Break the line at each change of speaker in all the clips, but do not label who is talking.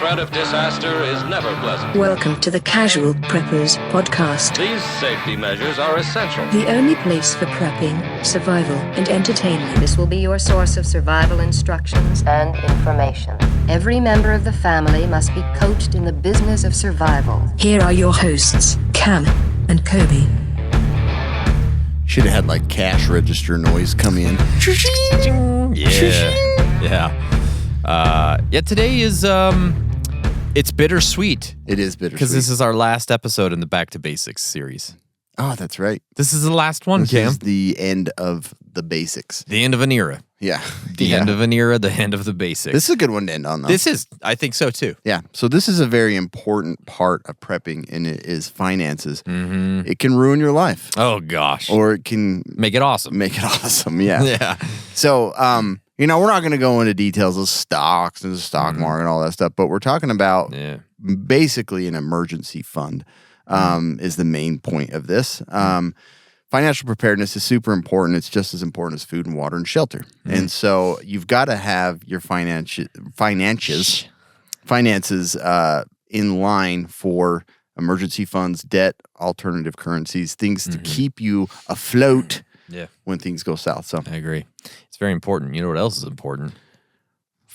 threat of disaster is never pleasant.
Welcome to the Casual Preppers podcast.
These safety measures are essential.
The only place for prepping, survival, and entertainment.
This will be your source of survival instructions and information. Every member of the family must be coached in the business of survival.
Here are your hosts, Cam and Kobe.
Should have had like cash register noise come in.
Yeah, today is, it's bittersweet.
It is bittersweet.
Because this is our last episode in the Back to Basics series.
Oh, that's right.
This is the last one,
This
Cam.
is the end of the basics.
The end of an era.
Yeah.
The end of an era, the end of the basics.
This is a good one to end on, though.
I think so, too.
Yeah. So this is a very important part of prepping, and it is finances. Mm-hmm. It can ruin your life.
Oh, gosh.
Or it can
make it awesome.
Yeah.
Yeah.
So, we're not going to go into details of stocks and the stock market and all that stuff, but we're talking about basically an emergency fund is the main point of this. Financial preparedness is super important. It's just as important as food and water and shelter. And so you've got to have your finances in line for emergency funds, debt, alternative currencies, things to keep you afloat when things go south. So
I agree. It's very important. You know what else is important?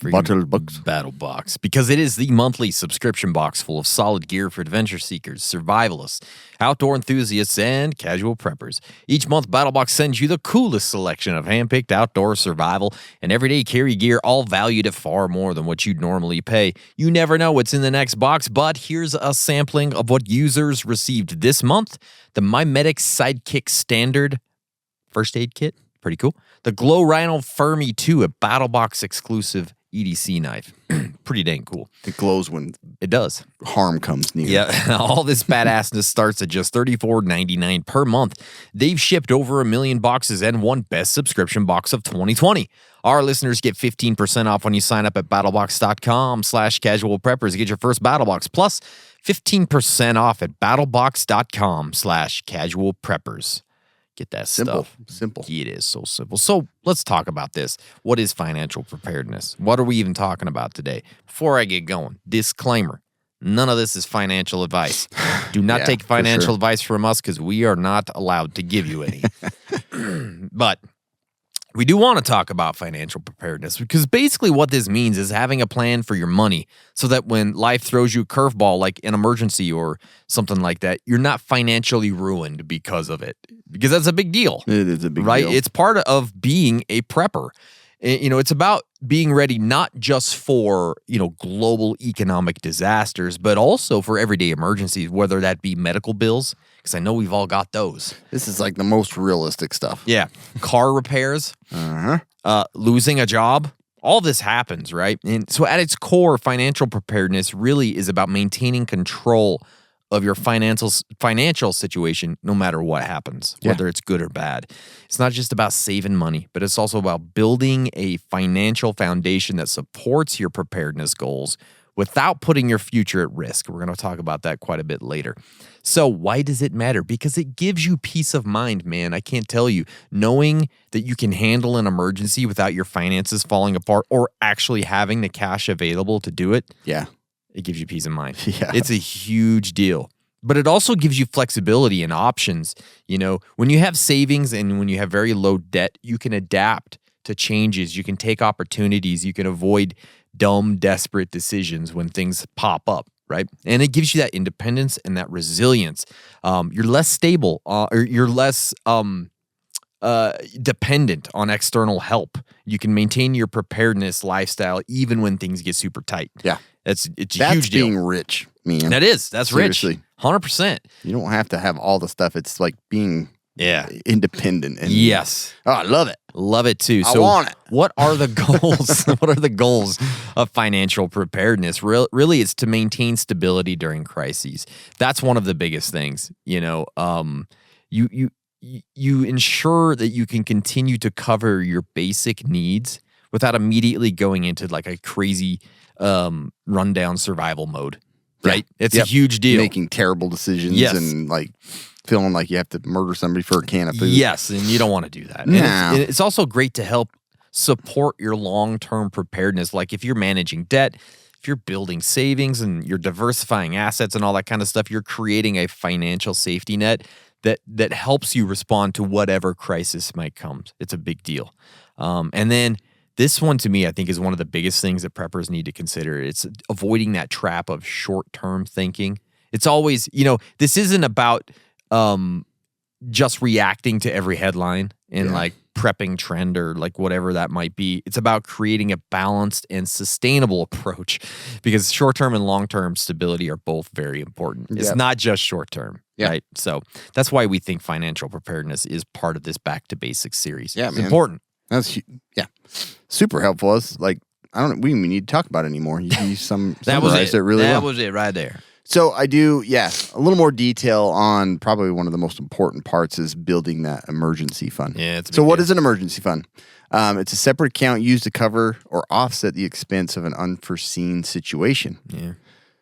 Battle
Box, because it is the monthly subscription box full of solid gear for adventure seekers, survivalists, outdoor enthusiasts, and casual preppers. Each month, Battle Box sends you the coolest selection of handpicked outdoor survival and everyday carry gear, all valued at far more than what you'd normally pay. You never know what's in the next box, but here's a sampling of what users received this month. The My Medic Sidekick Standard First Aid Kit, pretty cool. The Glow Rhino Fermi 2, a Battle Box exclusive EDC knife. Pretty dang cool.
It glows when
it does.
Harm comes near.
Yeah, all this badassness starts at just $34.99 per month. They've shipped over 1 million boxes and won Best Subscription Box of 2020. Our listeners get 15% off when you sign up at battlebox.com/casualpreppers. Get your first BattleBox plus 15% off at battlebox.com/casualpreppers. Get that stuff.
Simple.
It is so simple. So let's talk about this. What is financial preparedness? What are we even talking about today? Before I get going, disclaimer. None of this is financial advice. Do not take financial advice from us because we are not allowed to give you any. But we do want to talk about financial preparedness because basically what this means is having a plan for your money so that when life throws you a curveball like an emergency or something like that, you're not financially ruined because of it. Because that's a big deal.
It is a big deal.
Right? It's part of being a prepper. It's about being ready not just for, global economic disasters, but also for everyday emergencies, whether that be medical bills, because I know we've all got those.
This is like the most realistic stuff.
Yeah. Car repairs, losing a job, all this happens, right? And so at its core, financial preparedness really is about maintaining control of your financial situation, no matter what happens, whether it's good or bad. It's not just about saving money, but it's also about building a financial foundation that supports your preparedness goals without putting your future at risk. We're going to talk about that quite a bit later. So why does it matter? Because it gives you peace of mind, man. I can't tell you. Knowing that you can handle an emergency without your finances falling apart or actually having the cash available to do it.
Yeah.
It gives you peace of mind.
Yeah.
It's a huge deal. But it also gives you flexibility and options. When you have savings and when you have very low debt, you can adapt to changes. You can take opportunities. You can avoid dumb, desperate decisions when things pop up, right? And it gives you that independence and that resilience. You're less stable or you're less dependent on external help. You can maintain your preparedness lifestyle even when things get super tight.
Yeah.
It's a huge deal.
Being rich, man.
That's
Seriously.
rich. 100%.
You don't have to have all the stuff. It's like being independent. And,
yes.
Oh, I love it.
Love it too.
I want it.
What are the goals? What are the goals of financial preparedness? Really, it's to maintain stability during crises. That's one of the biggest things. You ensure that you can continue to cover your basic needs without immediately going into like a crazy rundown survival mode. Right? It's a huge deal.
Making terrible decisions and like feeling like you have to murder somebody for a can of food.
Yes, and you don't want to do that.
No.
And it's also great to help support your long-term preparedness. Like if you're managing debt, if you're building savings and you're diversifying assets and all that kind of stuff, you're creating a financial safety net that helps you respond to whatever crisis might come. It's a big deal. And then this one, to me, I think is one of the biggest things that preppers need to consider. It's avoiding that trap of short-term thinking. It's always, this isn't about just reacting to every headline and like prepping trend or like whatever that might be. It's about creating a balanced and sustainable approach, because short-term and long-term stability are both very important. It's not just short-term, right? So that's why we think financial preparedness is part of this Back to Basics series.
Yeah,
it's important.
That's super helpful. It's like, I don't. We don't even need to talk about it anymore. You summarized it really well.
That was it right there.
So I do, a little more detail on probably one of the most important parts is building that emergency fund.
Yeah.
So what is an emergency fund? It's a separate account used to cover or offset the expense of an unforeseen situation.
Yeah.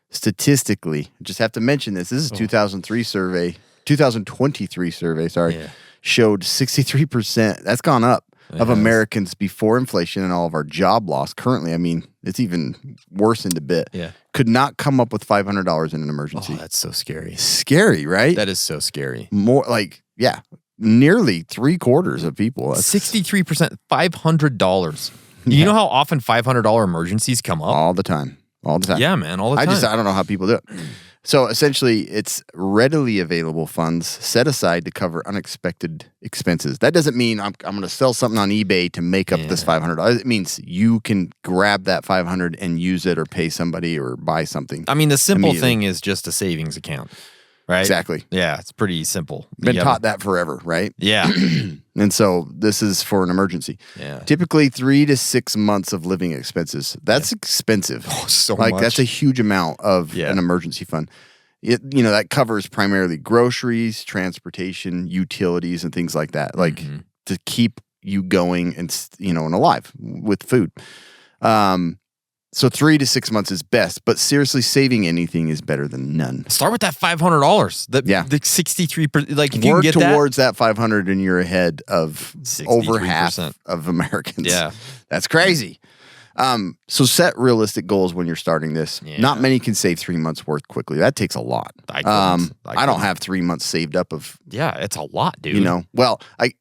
Statistically, I just have to mention this. This is 2023 survey, showed 63%. That's gone up. Of Americans before inflation and all of our job loss. Currently, I mean, it's even worsened a bit.
Yeah.
Could not come up with $500 in an emergency.
Oh, that's so scary.
Scary, right?
That is so scary.
More like, nearly 3/4 of people.
63%, $500. You know how often $500 emergencies come up?
All the time.
Yeah, man, all the time.
I don't know how people do it. So essentially, it's readily available funds set aside to cover unexpected expenses. That doesn't mean I'm going to sell something on eBay to make up this $500. It means you can grab that $500 and use it or pay somebody or buy something.
I mean, the simple thing is just a savings account, right?
Exactly.
Yeah, it's pretty simple.
Been taught that forever, right?
Yeah.
And so this is for an emergency.
Yeah.
Typically 3 to 6 months of living expenses. That's expensive.
Oh, so
much.
much.
That's a huge amount of an emergency fund. That covers primarily groceries, transportation, utilities, and things like that. Like to keep you going and alive with food. So 3 to 6 months is best, but seriously, saving anything is better than none.
Start with that $500. The 63%. Like if you can get
towards that $500, and you're ahead of
63%.
Over half of Americans.
Yeah,
that's crazy. So set realistic goals when you're starting this.
Yeah.
Not many can save 3 months worth quickly. That takes a lot. I don't have 3 months saved up of.
Yeah, it's a lot, dude.
Well, I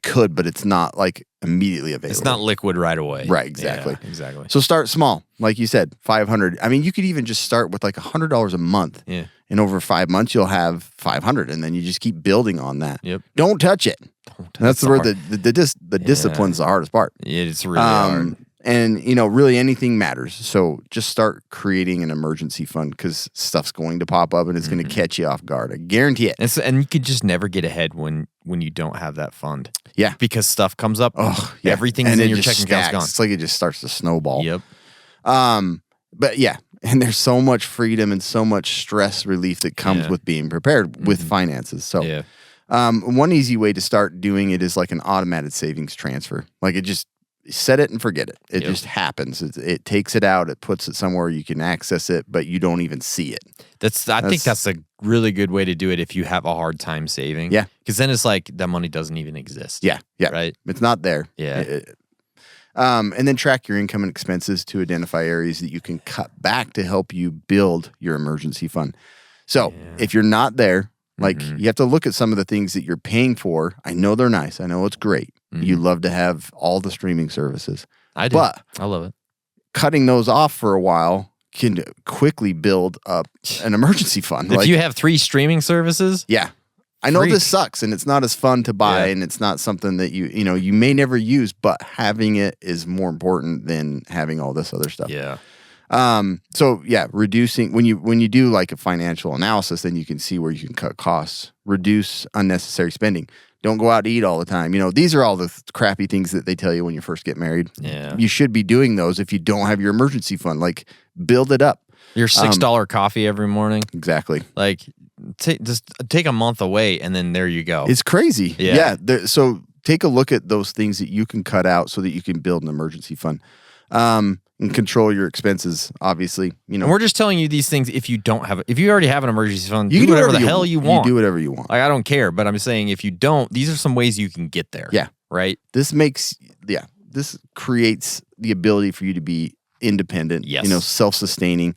could, but it's not like immediately available.
It's not liquid right away.
Right, exactly.
Yeah, exactly.
So start small. Like you said, $500. I mean, you could even just start with like $100 a month.
Yeah.
And over 5 months, you'll have $500, and then you just keep building on that.
Yep.
Don't touch it. That's where the discipline's the hardest part.
It's really hard.
And, really anything matters. So just start creating an emergency fund, because stuff's going to pop up and it's going to catch you off guard. I guarantee it.
And you could just never get ahead when you don't have that fund.
Yeah.
Because stuff comes up.
Oh, yeah.
Everything's in your checking account's gone.
It's like it just starts to snowball.
Yep.
But yeah. And there's so much freedom and so much stress relief that comes with being prepared with finances. So one easy way to start doing it is like an automated savings transfer. Like it just set it and forget it. It just happens. It takes it out. It puts it somewhere you can access it, but you don't even see it.
I think that's a really good way to do it if you have a hard time saving.
Yeah.
Because then it's like that money doesn't even exist.
Yeah. Yeah.
Right?
It's not there.
Yeah.
And then track your income and expenses to identify areas that you can cut back to help you build your emergency fund. So if you're not there, like you have to look at some of the things that you're paying for. I know they're nice. I know it's great. You love to have all the streaming services.
I do.
But
I love it.
Cutting those off for a while can quickly build up an emergency fund.
If you have 3 streaming services?
Yeah. I know this sucks and it's not as fun to buy and it's not something that you may never use, but having it is more important than having all this other stuff.
Yeah.
So reducing when you do like a financial analysis, then you can see where you can cut costs, reduce unnecessary spending. Don't go out to eat all the time. These are all the crappy things that they tell you when you first get married.
Yeah.
You should be doing those if you don't have your emergency fund. Like build it up.
Your $6 coffee every morning.
Exactly.
Like just take a month away and then there you go.
It's crazy.
Yeah.
So take a look at those things that you can cut out so that you can build an emergency fund. And control your expenses, obviously.
And we're just telling you these things if you already have an emergency fund, you do whatever the hell you want.
You do whatever you want.
Like, I don't care, but I'm saying if you don't, these are some ways you can get there.
Yeah.
Right?
This creates the ability for you to be independent,
Yes.
self-sustaining.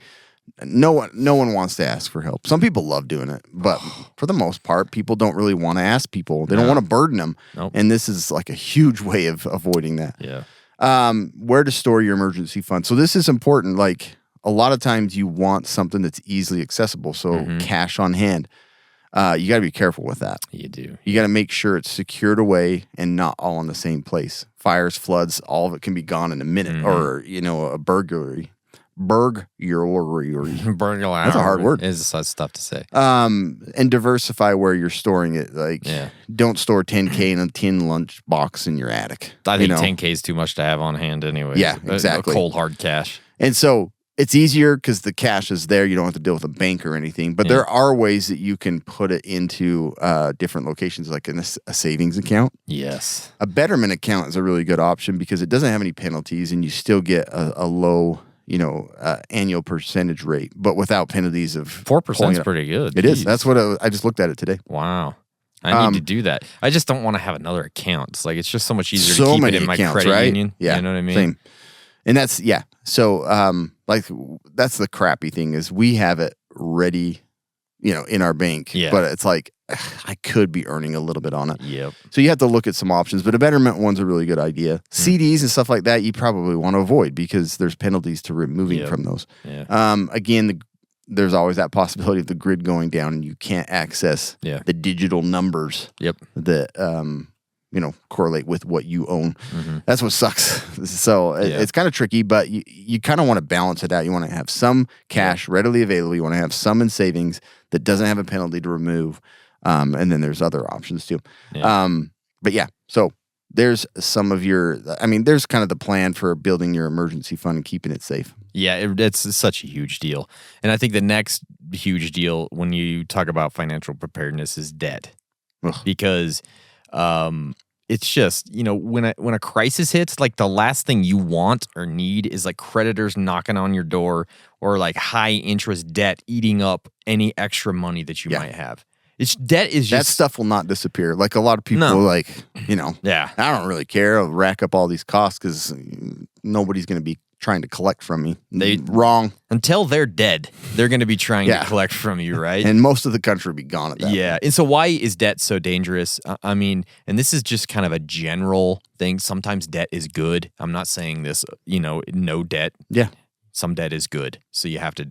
No one wants to ask for help. Some people love doing it, but for the most part, people don't really want to ask people. They don't want to burden them.
Nope.
And this is like a huge way of avoiding that.
Yeah.
Where to store your emergency fund. So this is important. Like a lot of times you want something that's easily accessible. So cash on hand. You got to be careful with that.
You do.
You got to make sure it's secured away and not all in the same place. Fires, floods, all of it can be gone in a minute, or a burglary. Burglary. That's a hard word.
It's tough to say.
And diversify where you're storing it. Like, don't store 10K in a tin lunch box in your attic.
I think 10K is too much to have on hand anyway.
Yeah, exactly.
Cold hard cash.
And so it's easier because the cash is there. You don't have to deal with a bank or anything. But there are ways that you can put it into different locations, like in a savings account.
Yes.
A betterment account is a really good option because it doesn't have any penalties and you still get a low annual percentage rate, but without penalties of
4% is pretty good.
It is. That's what I just looked at it today.
Wow. I need to do that. I just don't want to have another account. It's like, it's just so much easier to keep it in my
accounts,
credit
right?
union.
Yeah.
You know what I mean?
Same. And that's, So, that's the crappy thing is we have it ready, in our bank, but it's like, I could be earning a little bit on it.
Yep.
So you have to look at some options, but a betterment one's a really good idea. CDs and stuff like that, you probably want to avoid because there's penalties to removing from those.
Yeah.
Again, there's always that possibility of the grid going down and you can't access the digital numbers that, correlate with what you own. That's what sucks. So it's kind of tricky, but you kind of want to balance it out. You want to have some cash readily available. You want to have some in savings that doesn't have a penalty to remove. And then there's other options too. So there's some of there's kind of the plan for building your emergency fund and keeping it safe.
Yeah, it's such a huge deal. And I think the next huge deal when you talk about financial preparedness is debt.
Ugh.
Because it's just, when a crisis hits, like the last thing you want or need is like creditors knocking on your door or like high interest debt eating up any extra money that you might have. Debt is just...
That stuff will not disappear. Like a lot of people I don't really care. I'll rack up all these costs because nobody's going to be trying to collect from me. Wrong.
Until they're dead, they're going to be trying to collect from you, right?
And most of the country will be gone at that point.
And so why is debt so dangerous? And this is just kind of a general thing. Sometimes debt is good. I'm not saying this, no debt.
Yeah.
Some debt is good. So you have to,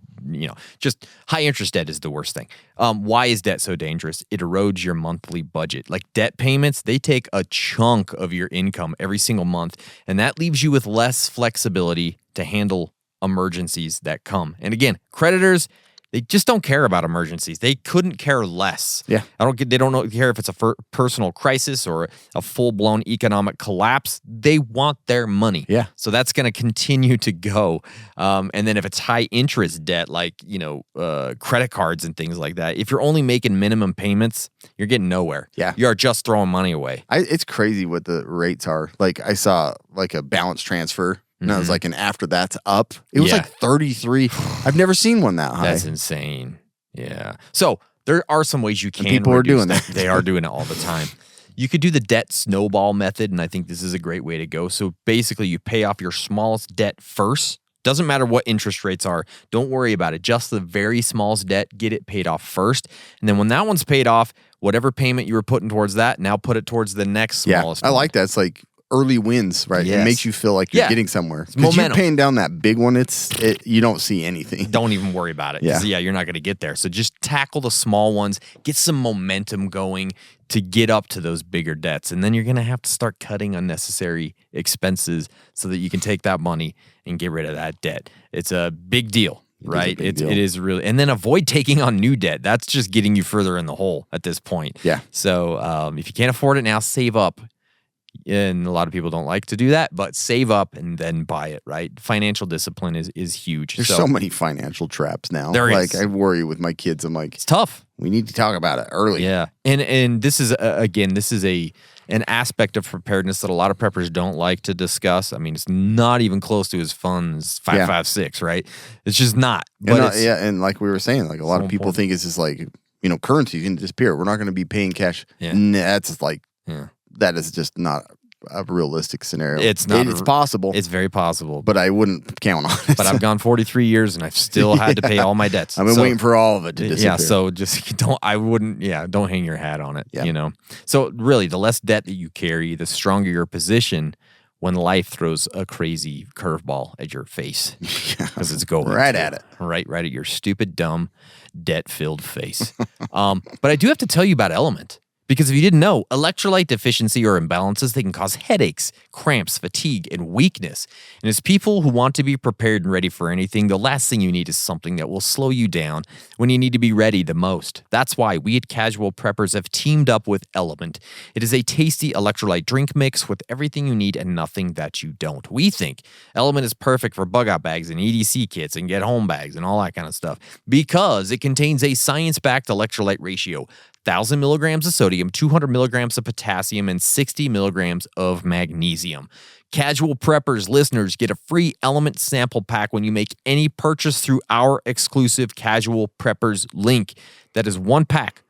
just high interest debt is the worst thing. Why is debt so dangerous? It erodes your monthly budget. Like debt payments, they take a chunk of your income every single month, and that leaves you with less flexibility to handle emergencies that come. And again, creditors, they just don't care about emergencies. They couldn't care less.
Yeah.
They don't care if it's a personal crisis or a full-blown economic collapse. They want their money.
Yeah.
So that's going to continue to go. And then if it's high interest debt, like, credit cards and things like that, if you're only making minimum payments, you're getting nowhere.
Yeah.
You are just throwing money away.
It's crazy what the rates are. Like I saw like a balance transfer. And I was like, and after that's up, it was like 33. I've never seen one that high.
That's insane. Yeah. So there are some ways you can.
And people are doing that.
They are doing it all the time. You could do the debt snowball method, and I think this is a great way to go. So basically, you pay off your smallest debt first. Doesn't matter what interest rates are. Don't worry about it. Just the very smallest debt, get it paid off first. And then when that one's paid off, whatever payment you were putting towards that, now put it towards the next smallest one.
I like that. It's like early wins, right?
Yes.
It makes you feel like you're getting somewhere. Because you're
momentum.
paying down that big one, you don't see anything.
Don't even worry about it. You're not going to get there. So just tackle the small ones, get some momentum going to get up to those bigger debts. And then you're going to have to start cutting unnecessary expenses so that you can take that money and get rid of that debt. It's a big deal. Right? It is really, and then avoid taking on new debt. That's just getting you further in the hole at this point.
Yeah.
So if you can't afford it now, save up. And a lot of people don't like to do that, but save up and then buy it, right? Financial discipline is huge.
There's so many financial traps now.
There is.
Like I worry with my kids. I'm like,
it's tough.
We need to talk about it early.
Yeah. And this is, an aspect of preparedness that a lot of preppers don't like to discuss. I mean, it's not even close to as fun as 556, right? It's just not. But
and like we were saying, like a lot of people think it's just like, currency can disappear. We're not going to be paying cash.
Yeah.
That's like, that is just not a realistic scenario.
It's not.
It's possible.
It's very possible.
But I wouldn't count on it.
But I've gone 43 years and I've still had to pay all my debts.
I've been waiting for all of it to disappear.
Yeah, so just don't hang your hat on it,
Yeah.
you know. So really, the less debt that you carry, the stronger your position when life throws a crazy curveball at your face. Because it's going
right at it.
Right at your stupid, dumb, debt-filled face. But I do have to tell you about Element. Because if you didn't know, electrolyte deficiency or imbalances, they can cause headaches, cramps, fatigue, and weakness. And as people who want to be prepared and ready for anything, the last thing you need is something that will slow you down when you need to be ready the most. That's why we at Casual Preppers have teamed up with Element. It is a tasty electrolyte drink mix with everything you need and nothing that you don't. We think Element is perfect for bug-out bags and EDC kits and get-home bags and all that kind of stuff because it contains a science-backed electrolyte ratio. 1,000 milligrams of sodium, 200 milligrams of potassium, and 60 milligrams of magnesium. Casual Preppers listeners get a free Element sample pack when you make any purchase through our exclusive Casual Preppers link. That is one pack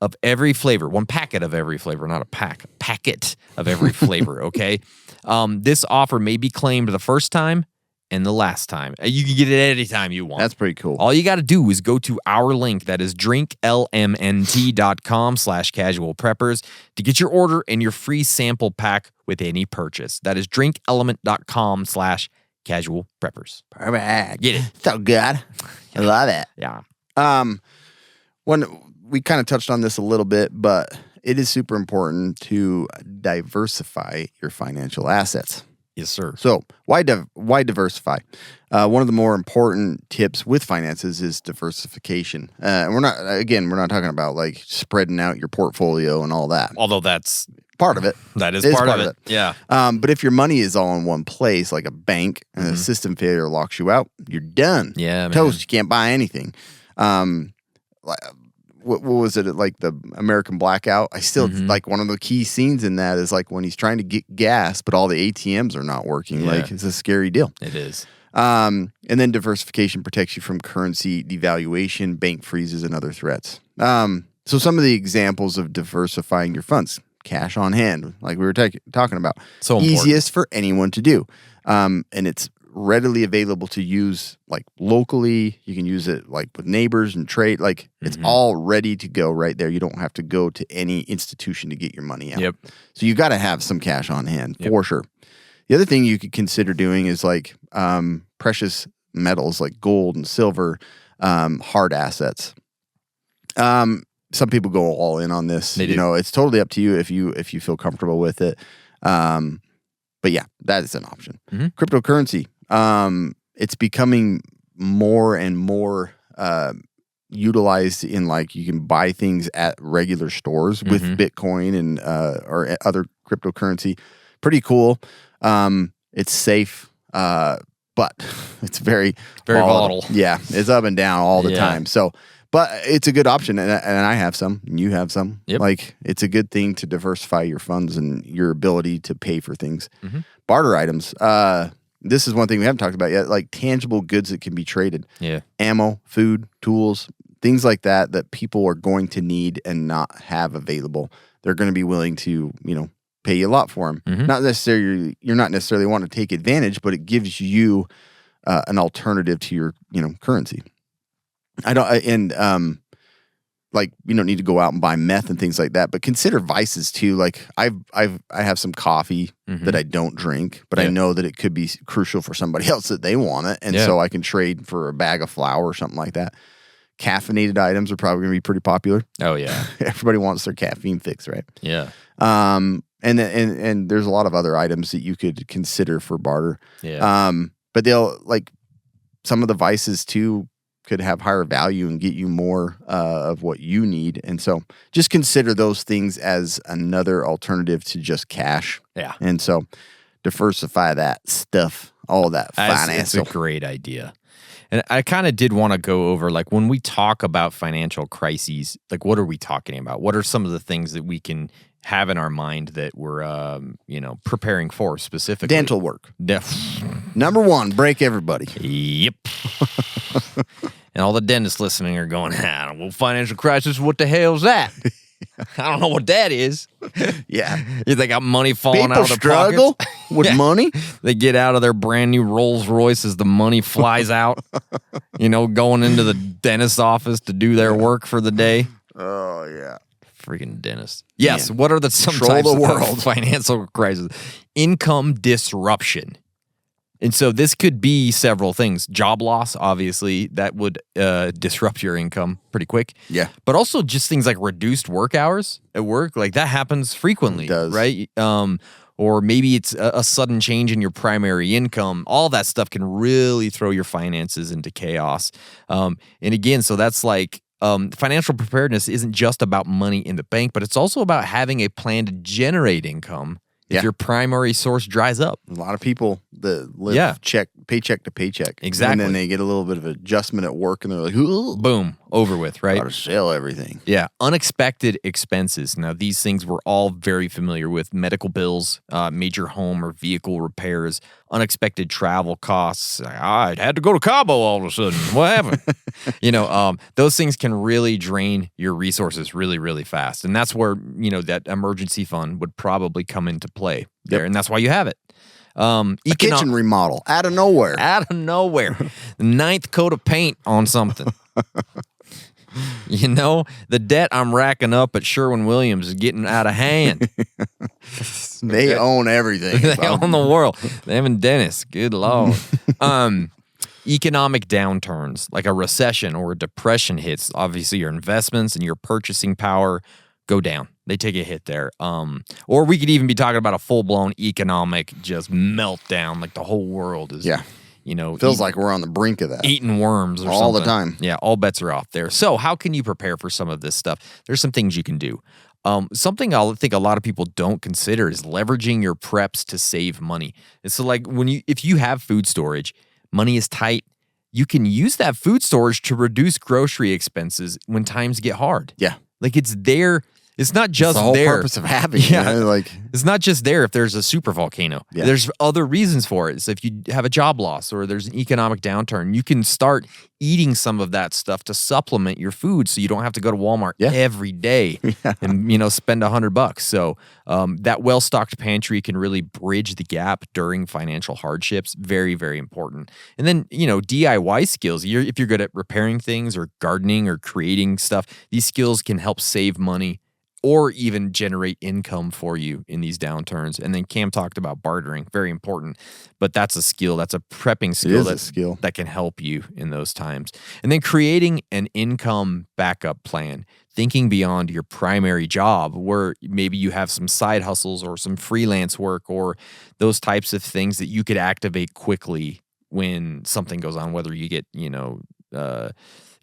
of every flavor, one packet of every flavor, not a pack, a packet of every flavor, okay? This offer may be claimed the first time and the last time. You can get it anytime you want.
That's pretty cool.
All you got to do is go to our link, that is drinklmnt.com/casualpreppers to get your order and your free sample pack with any purchase. That is drinkelement.com/casualpreppers.
Perfect.
Get it.
So good. I love it.
Yeah.
When we kind of touched on this a little bit, but it is super important to diversify your financial assets.
Yes, sir.
So why diversify? One of the more important tips with finances is diversification. We're not talking about like spreading out your portfolio and all that.
Although that's
Part of it.
That is
It
part of it. Yeah.
But if your money is all in one place, like a bank, and a system failure locks you out, you're done.
Yeah, man.
Toast. You can't buy anything. What was it, like the American Blackout? I still like one of the key scenes in that is like when he's trying to get gas, but all the ATMs are not working.
Yeah.
Like it's a scary deal.
It is.
And then diversification protects you from currency devaluation, bank freezes, and other threats. So some of the examples of diversifying your funds: cash on hand, like we were talking about.
So important.
Easiest for anyone to do, and it's readily available to use like locally. You can use it like with neighbors and trade. Like it's all ready to go right there. You don't have to go to any institution to get your money out.
Yep.
So you got to have some cash on hand for sure. The other thing you could consider doing is like precious metals like gold and silver, hard assets. Some people go all in on this.
They do.
You know, it's totally up to you if you feel comfortable with it. But yeah, that is an option. Cryptocurrency. It's becoming more and more utilized in like you can buy things at regular stores with Bitcoin and or other cryptocurrency. Pretty cool. It's safe, but it's very
volatile.
Yeah, it's up and down all the
Yeah.
time. So, but it's a good option, and I have some, and you have some.
Yep.
Like it's a good thing to diversify your funds and your ability to pay for things. Barter items. This is one thing we haven't talked about yet, like tangible goods that can be traded.
Yeah.
Ammo, food, tools, things like that people are going to need and not have available. They're going to be willing to, pay you a lot for them. Not necessarily, you're not necessarily want to take advantage, but it gives you an alternative to your, currency. Like you don't need to go out and buy meth and things like that, but consider vices too. Like I have some coffee that I don't drink, but I know that it could be crucial for somebody else that they want it, and so I can trade for a bag of flour or something like that. Caffeinated items are probably going to be pretty popular.
Oh yeah,
everybody wants their caffeine fix, right?
Yeah.
And there's a lot of other items that you could consider for barter.
Yeah.
But they'll like some of the vices too could have higher value and get you more of what you need. And so just consider those things as another alternative to just cash.
Yeah.
And so diversify that stuff, all that finance.
It's a great idea. And I kind of did want to go over, like, when we talk about financial crises, like, what are we talking about? What are some of the things that we can have in our mind that we're, preparing for specifically?
Dental work. Number one, break everybody.
Yep. And all the dentists listening are going, well, financial crisis, what the hell's that? I don't know what that is.
Yeah.
They got money falling
People
out of their
struggle
pockets.
with money.
They get out of their brand new Rolls Royce as the money flies out, going into the dentist's office to do their work for the day.
Oh, yeah.
Freaking dentist. Yes.
Man.
What are some
Control
types
the
of
world.
financial crisis? Income disruption. And so this could be several things. Job loss, obviously, that would disrupt your income pretty quick.
Yeah.
But also just things like reduced work hours at work. Like that happens frequently,
It does.
right? Or maybe it's a sudden change in your primary income. All that stuff can really throw your finances into chaos. And again, so that's like financial preparedness isn't just about money in the bank, but it's also about having a plan to generate income if your primary source dries up.
A lot of people that live paycheck to paycheck.
Exactly.
And then they get a little bit of adjustment at work and they're like, ooh,
Boom, over with, right?
gotta sell everything.
Yeah, unexpected expenses. Now, these things we're all very familiar with: medical bills, major home or vehicle repairs, unexpected travel costs. I had to go to Cabo all of a sudden. What happened? Those things can really drain your resources really, really fast, and that's where that emergency fund would probably come into play there, and that's why you have it.
A kitchen remodel out of nowhere.
Out of nowhere. The 9th coat of paint on something. The debt I'm racking up at Sherwin-Williams is getting out of hand.
They own everything.
They own the world. They have dentists. Good Lord. Economic downturns, like a recession or a depression hits, obviously your investments and your purchasing power go down. They take a hit there. Or we could even be talking about a full-blown economic just meltdown, like the whole world is,
feels like we're on the brink of that.
eating worms or
all
something.
the time.
Yeah, all bets are off there. So how can you prepare for some of this stuff? There's some things you can do. Something I think a lot of people don't consider is leveraging your preps to save money. And so like if you have food storage, money is tight, you can use that food storage to reduce grocery expenses when times get hard.
Yeah.
Like it's there. It's not just
It's the whole
there.
purpose of having
it. It's not just there if there's a super volcano.
Yeah.
There's other reasons for it. So if you have a job loss or there's an economic downturn, you can start eating some of that stuff to supplement your food so you don't have to go to Walmart every day and spend $100. So that well-stocked pantry can really bridge the gap during financial hardships. Very, very important. And then, DIY skills. If you're good at repairing things or gardening or creating stuff, these skills can help save money or even generate income for you in these downturns. And then Cam talked about bartering, very important. But that's a skill. That's a prepping skill that can help you in those times. And then creating an income backup plan, thinking beyond your primary job where maybe you have some side hustles or some freelance work or those types of things that you could activate quickly when something goes on, whether you get,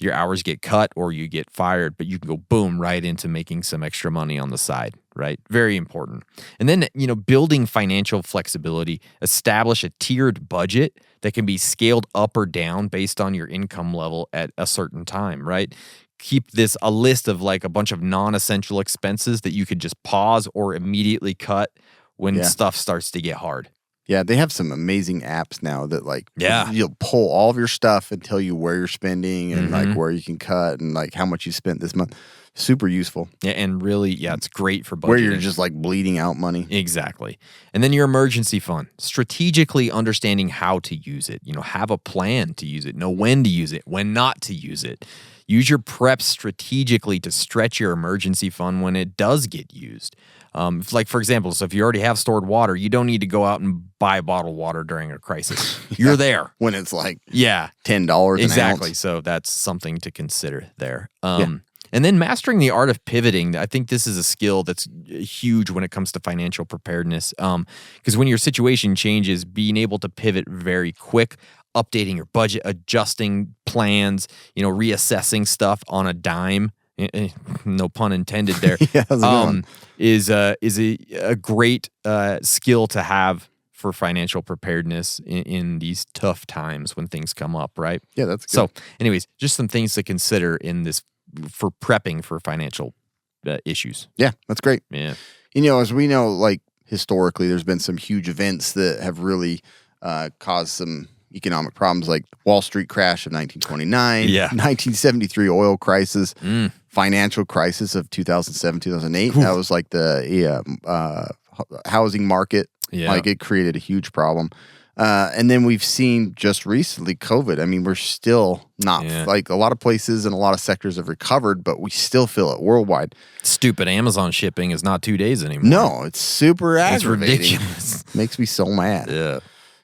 your hours get cut or you get fired, but you can go boom right into making some extra money on the side, right? Very important. And then, building financial flexibility, establish a tiered budget that can be scaled up or down based on your income level at a certain time, right? Keep a list of like a bunch of non-essential expenses that you could just pause or immediately cut when stuff starts to get hard.
Yeah, they have some amazing apps now that you'll pull all of your stuff and tell you where you're spending and like where you can cut and like how much you spent this month. Super useful.
Yeah, and really, it's great for budgeting.
Where you're just like bleeding out money.
Exactly. And then your emergency fund, strategically understanding how to use it. Have a plan to use it, know when to use it, when not to use it. Use your preps strategically to stretch your emergency fund when it does get used. Like, for example, so if you already have stored water, you don't need to go out and buy bottled water during a crisis. You're there.
When it's like
$10
an
exactly.
ounce.
So that's something to consider there. And then mastering the art of pivoting. I think this is a skill that's huge when it comes to financial preparedness. Because when your situation changes, being able to pivot very quick, updating your budget, adjusting plans, reassessing stuff on a dime, no pun intended there, is a great skill to have for financial preparedness in these tough times when things come up, right?
Yeah, that's good.
So anyways, just some things to consider in this for prepping for financial issues.
Yeah, that's great.
Yeah.
As we know, like historically, there's been some huge events that have really caused some economic problems like Wall Street crash of 1929,
Yeah.
1973 oil crisis, financial crisis of 2007, 2008. That was like the housing market.
Yeah.
Like it created a huge problem. And then we've seen just recently COVID. I mean, we're still not like a lot of places and a lot of sectors have recovered, but we still feel it worldwide.
Stupid Amazon shipping is not 2 days anymore.
No, it's super
It's
aggravating.
ridiculous.
Makes me so mad.
Yeah.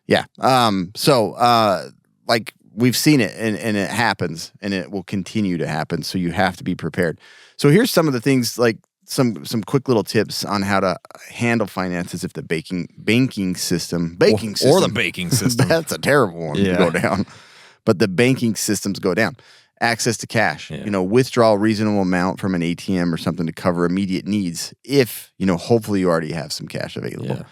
Yeah. So like we've seen it and it happens and it will continue to happen. So you have to be prepared. So here's some of the things like some quick little tips on how to handle finances if the banking system
Or the baking system.
that's a terrible one to go down. But the banking systems go down. Access to cash, withdraw a reasonable amount from an ATM or something to cover immediate needs. If, hopefully you already have some cash available.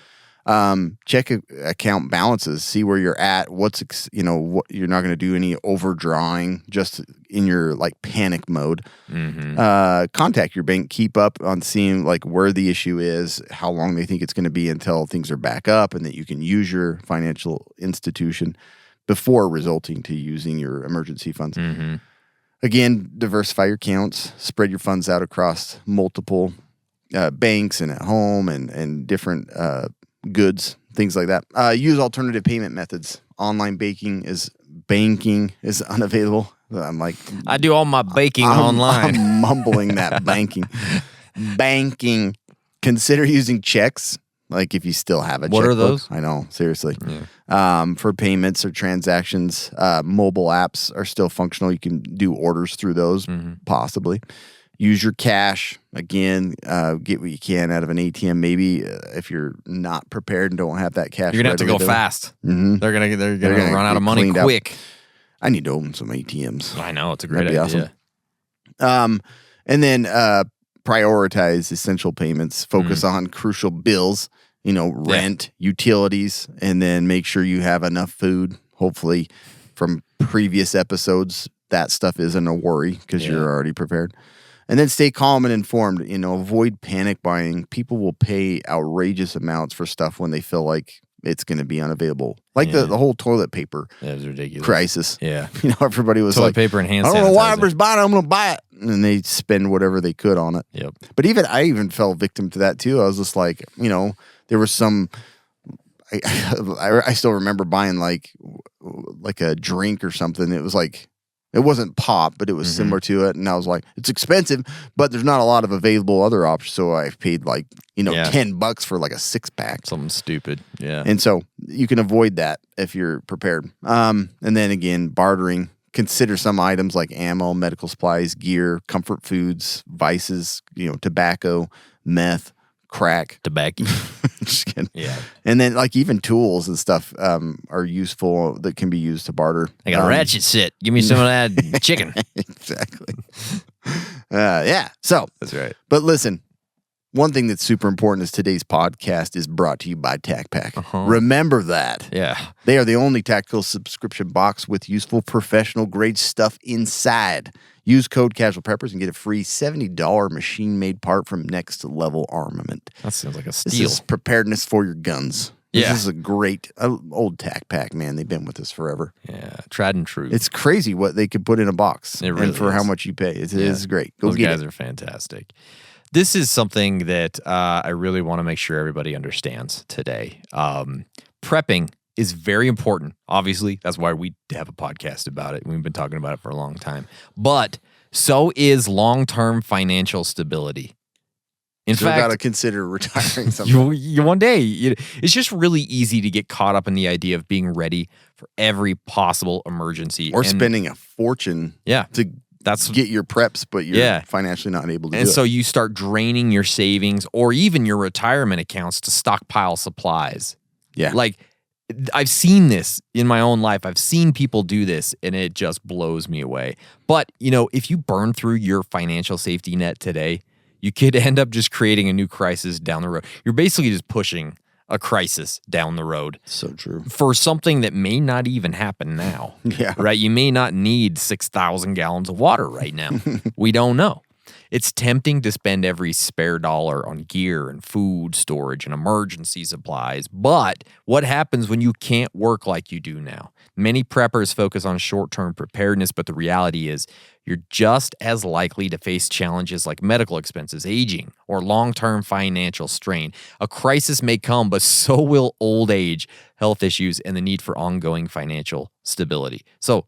Check account balances, see where you're at. What you're not going to do any overdrawing just in your like panic mode. Contact your bank, keep up on seeing like where the issue is, how long they think it's going to be until things are back up and that you can use your financial institution before resulting to using your emergency funds. Again, diversify your accounts, spread your funds out across multiple banks and at home and different goods, things like that. Use alternative payment methods. Online banking is unavailable. I'm like,
I do all my baking online.
I'm mumbling that banking. Consider using checks. Like if you still have a checkbook.
What are those?
I know, seriously. For payments or transactions, mobile apps are still functional. You can do orders through those, possibly. Use your cash. Again, get what you can out of an ATM. Maybe if you're not prepared and don't have that cash,
You're gonna have to go fast. They're gonna run out of money quick.
I need to own some ATMs.
I know, it's a great
That'd be
idea.
Awesome. And then prioritize essential payments. Focus on crucial bills. Rent, utilities, and then make sure you have enough food. Hopefully, from previous episodes, that stuff isn't a worry because you're already prepared. And then stay calm and informed. Avoid panic buying. People will pay outrageous amounts for stuff when they feel like it's going to be unavailable. Like the whole toilet paper
That was ridiculous.
crisis.
Yeah.
Everybody was
Toilet
like,
paper and hand
I don't know why
sanitizer.
everybody's buying it. I'm going to buy it. And they spend whatever they could on it.
Yep.
But I even fell victim to that too. I was just like, there was some, I still remember buying like a drink or something. It was like, it wasn't pop, but it was similar to it. And I was like, it's expensive, but there's not a lot of available other options. So I paid like, $10 for like a 6-pack.
Something stupid. Yeah.
And so you can avoid that if you're prepared. And then again, bartering. Consider some items like ammo, medical supplies, gear, comfort foods, vices, tobacco, meth, crack.
Tobacco.
Just kidding.
Yeah.
And then like even tools and stuff are useful that can be used to barter.
I got a ratchet set. Give me some of that chicken.
Exactly. Yeah. So
That's right.
But listen, one thing that's super important is today's podcast is brought to you by TacPack. Remember that.
Yeah.
They are the only tactical subscription box with useful professional grade stuff inside. Use code Casual Preppers and get a free $70 machine-made part from Next Level Armament.
That sounds like a
This
steal.
is preparedness for your guns.
Yeah.
This is a great old TacPack, man. They've been with us forever.
Yeah. Tried and true.
It's crazy what they could put in a box
It really
and for how
is.
much you pay. It is great. Go
Those
get
guys
it.
are fantastic. This is something that I really want to make sure everybody understands today. Prepping is very important. Obviously, that's why we have a podcast about it. We've been talking about it for a long time. But so is long-term financial stability. In
Still got to
fact,
consider retiring sometime.
one day, it's just really easy to get caught up in the idea of being ready for every possible emergency.
Or
And-
spending a fortune to get your preps, but you're financially not able to do it.
And so you start draining your savings or even your retirement accounts to stockpile supplies.
Yeah.
Like I've seen this in my own life. I've seen people do this and it just blows me away. But, if you burn through your financial safety net today, you could end up just creating a new crisis down the road. You're basically just pushing a crisis down the road.
So true.
For something that may not even happen now.
Yeah.
Right? You may not need 6,000 gallons of water right now. We don't know. It's tempting to spend every spare dollar on gear and food storage and emergency supplies. But what happens when you can't work like you do now? Many preppers focus on short-term preparedness, but the reality is you're just as likely to face challenges like medical expenses, aging, or long-term financial strain. A crisis may come, but so will old age, health issues, and the need for ongoing financial stability. So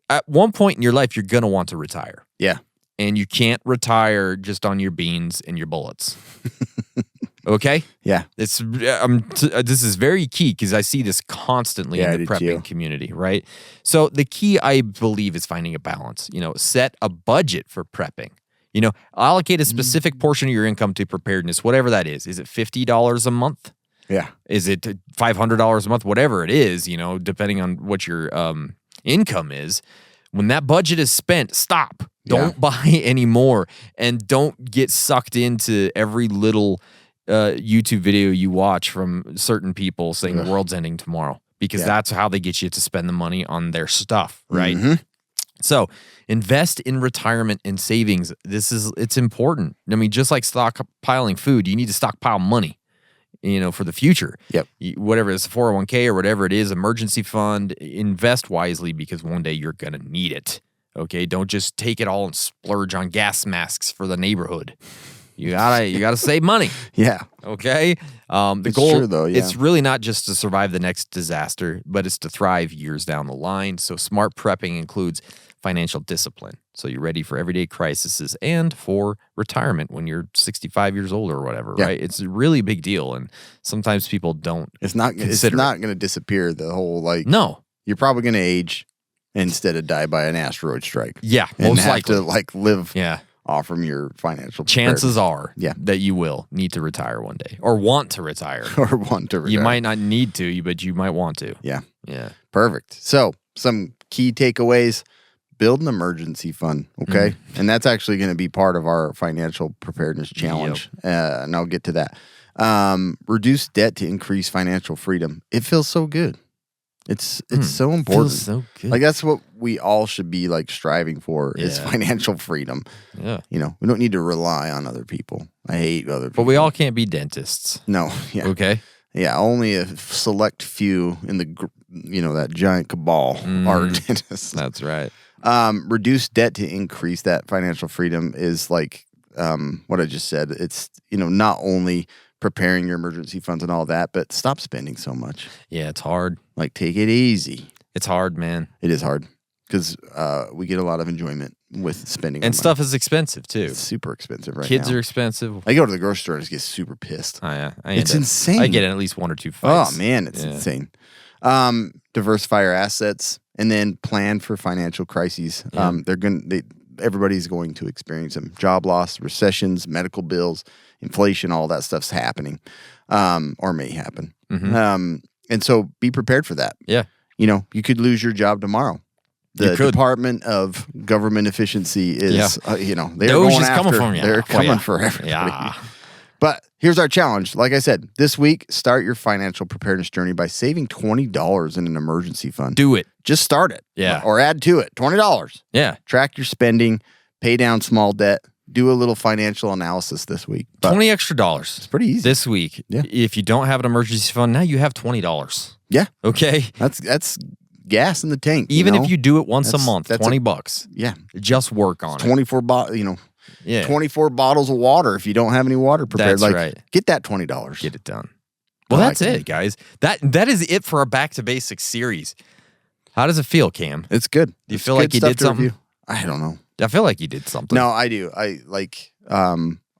at one point in your life, you're going to want to retire.
Yeah.
And you can't retire just on your beans and your bullets. Okay?
Yeah.
This is very key because I see this constantly in the prepping community, right? So the key, I believe, is finding a balance. Set a budget for prepping. Allocate a specific portion of your income to preparedness, whatever that is. Is it $50 a month?
Yeah.
Is it $500 a month? Whatever it is, depending on what your income is. When that budget is spent, stop. Don't buy any more, and don't get sucked into every little YouTube video you watch from certain people saying the world's ending tomorrow, because that's how they get you to spend the money on their stuff, right? Mm-hmm. So invest in retirement and savings. It's important. I mean, just like stockpiling food, you need to stockpile money, for the future.
Yep.
Whatever it's a 401k or whatever it is, emergency fund, invest wisely because one day you're going to need it. Okay. Don't just take it all and splurge on gas masks for the neighborhood. You gotta save money.
Yeah.
Okay. The
it's
goal,
true, though, yeah.
It's really not just to survive the next disaster, but it's to thrive years down the line. So smart prepping includes financial discipline. So you're ready for everyday crises and for retirement when you're 65 years old or whatever, right? It's a really big deal. And sometimes people don't.
It's not going to disappear. The whole
no.
You're probably going to age instead of die by an asteroid strike.
Yeah,
and
most
have
likely.
to live off from your financial
chances are that you will need to retire one day or want to retire. You might not need to, but you might want to.
Yeah.
Yeah.
Perfect. So some key takeaways. Build an emergency fund, okay? And that's actually going to be part of our financial preparedness challenge, and I'll get to that. Reduce debt to increase financial freedom. It feels so good. It's so important.
Feels so good.
Like that's what we all should be like striving for is financial freedom.
Yeah.
We don't need to rely on other people. I hate other people.
But we all can't be dentists.
No. Yeah.
Okay.
Yeah. Only a select few in the that giant cabal are dentists.
That's right.
Reduce debt to increase that financial freedom is like what I just said. It's not only preparing your emergency funds and all that, but stop spending so much.
Yeah, it's hard.
Like take it easy.
It's hard, man.
It is hard because we get a lot of enjoyment with spending.
And stuff is expensive too.
It's super expensive right now.
Kids are expensive.
I go to the grocery store and just get super pissed.
Oh, yeah.
It's insane.
I get in at least one or two fights.
Oh man, it's insane. Diversify your assets and then plan for financial crises.
Yeah.
Everybody's going to experience them. Job loss, recessions, medical bills, inflation, all that stuff's happening, or may happen.
Mm-hmm.
And so be prepared for that.
Yeah.
You could lose your job tomorrow. The Department of Government Efficiency is, they're going after. They're coming for everybody.
Yeah.
But here's our challenge. Like I said, this week, start your financial preparedness journey by saving $20 in an emergency fund.
Do it.
Just start it.
Yeah.
Or add to it. $20.
Yeah.
Track your spending, pay down small debt, do a little financial analysis this week. But
$20 extra.
It's pretty easy.
This week.
Yeah.
If you don't have an emergency fund, now you have $20.
Yeah.
Okay.
That's gas in the tank.
Even if you do it once a month, $20.
Yeah.
Just work on it.
24 24 bottles of water if you don't have any water prepared.
That's right.
Get that $20.
Get it done. Well, that's it, guys. That is it for our Back to Basics series. How does it feel, Cam?
It's good.
Do you feel like you did something?
I don't know.
I feel like you did something.
No, I do. I like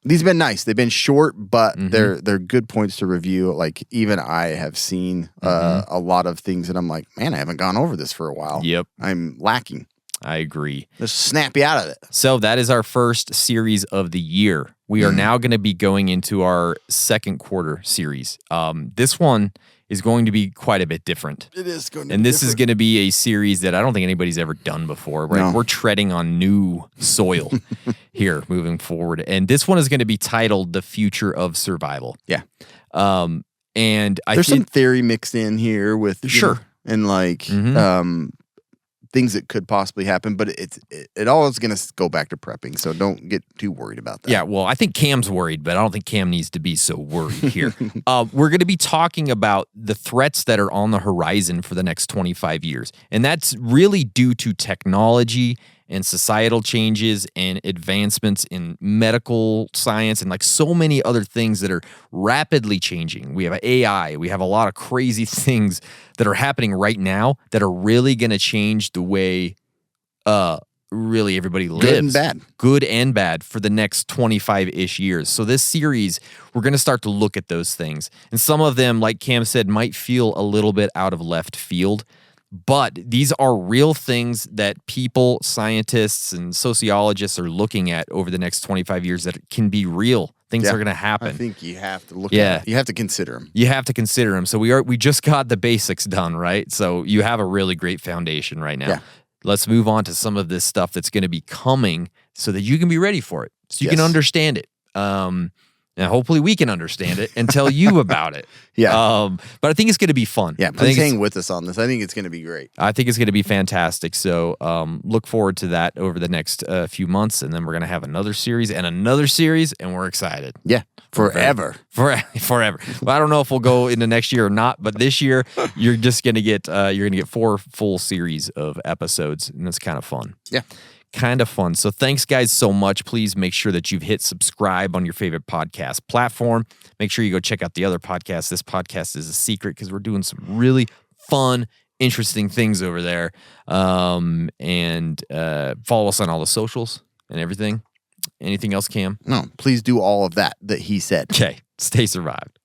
these have been nice. They've been short, but they're good points to review. Like even I have seen a lot of things that I'm like, man, I haven't gone over this for a while.
Yep.
I'm lacking.
I agree.
Just snap you out of it.
So that is our first series of the year. We are now going to be going into our second quarter series. This one is going to be quite a bit different.
It is going to be
And this
different.
is going to be a series that I don't think anybody's ever done before. Right?
No.
We're treading on new soil here moving forward. And this one is going to be titled The Future of Survival.
Yeah.
And I
There's
think
some theory mixed in here with
Sure.
and like things that could possibly happen, but it all is going to go back to prepping. So don't get too worried about that.
Yeah, well, I think Cam's worried, but I don't think Cam needs to be so worried here. We're going to be talking about the threats that are on the horizon for the next 25 years. And that's really due to technology and societal changes and advancements in medical science and like so many other things that are rapidly changing. We have AI. We have a lot of crazy things that are happening right now that are really going to change the way really everybody lives. Good and bad for the next 25-ish years. So this series, we're going to start to look at those things. And some of them, like Cam said, might feel a little bit out of left field. But these are real things that people, scientists, and sociologists are looking at over the next 25 years that can be real. Things are going to happen.
I think you have to look at it. You have to consider them.
You have to consider them. So we just got the basics done, right? So you have a really great foundation right now. Yeah. Let's move on to some of this stuff that's going to be coming so that you can be ready for it, so you can understand it. And hopefully we can understand it and tell you about it.
Yeah.
But I think it's going to be fun.
Yeah, please hang with us on this. I think it's going to be great.
I think it's going to be fantastic. So look forward to that over the next few months. And then we're going to have another series, and we're excited.
Yeah, forever.
Forever. Well, I don't know if we'll go into next year or not, but this year you're just going to get 4 full series of episodes, and it's kind of fun.
Yeah.
Kind of fun. So thanks, guys, so much. Please make sure that you've hit subscribe on your favorite podcast platform. Make sure you go check out the other podcasts. This podcast is a secret because we're doing some really fun, interesting things over there. And follow us on all the socials and everything. Anything else, Cam?
No, please do all of that he said.
Okay. Stay survived.